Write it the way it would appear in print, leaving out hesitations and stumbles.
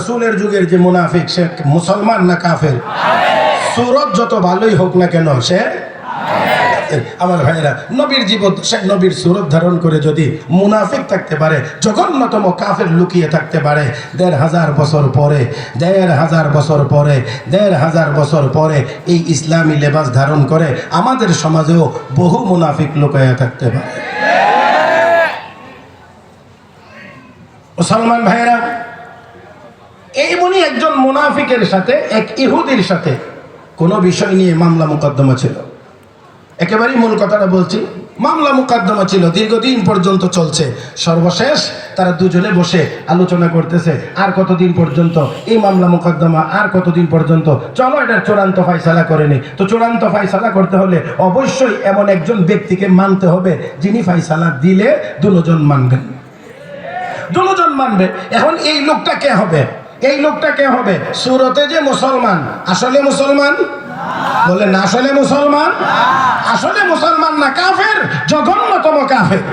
রাসূলের যুগের যে মুনাফিক সে মুসলমান না কাফের? সুরত যত ভালোই হোক না কেন সে আমার ভাইরা নবীর জীবন সে নবীর সুরত ধারণ করে যদি মুনাফিক থাকতে পারে, জঘন্যতম কাফের লুকিয়ে থাকতে পারে, ১৫০০ বছর পরে ১৫০০ বছর পরে ১৫০০ বছর পরে এই ইসলামী লেবাস ধারণ করে আমাদের সমাজেও বহু মুনাফিক লুকিয়ে থাকতে পারে। মুসলমান ভাইরা, এইমনি একজন মুনাফিকের সাথে এক ইহুদির সাথে কোনো বিষয় নিয়ে মামলা মোকদ্দমা ছিল। একেবারেই মূল কথাটা বলছি, মামলা মোকদ্দমা ছিল, দীর্ঘদিন পর্যন্ত চলছে। সর্বশেষ তারা দুজনে বসে আলোচনা করতেছে আর কতদিন পর্যন্ত এই মামলা মোকদ্দমা, আর কতদিন পর্যন্ত, চলো এটার চূড়ান্ত ফয়সালা করে নি। তো চূড়ান্ত ফয়সালা করতে হলে অবশ্যই এমন একজন ব্যক্তিকে মানতে হবে যিনি ফয়সালা দিলে দুজন মানবেন, দুজন মানবে। এখন এই লোকটা কে হবে? এই লোকটা কে হবে? সুরতে যে মুসলমান, আসলে মুসলমান বলেন, আসলে মুসলমান, আসলে মুসলমান না কাফের, জঘন্যতম কাফের।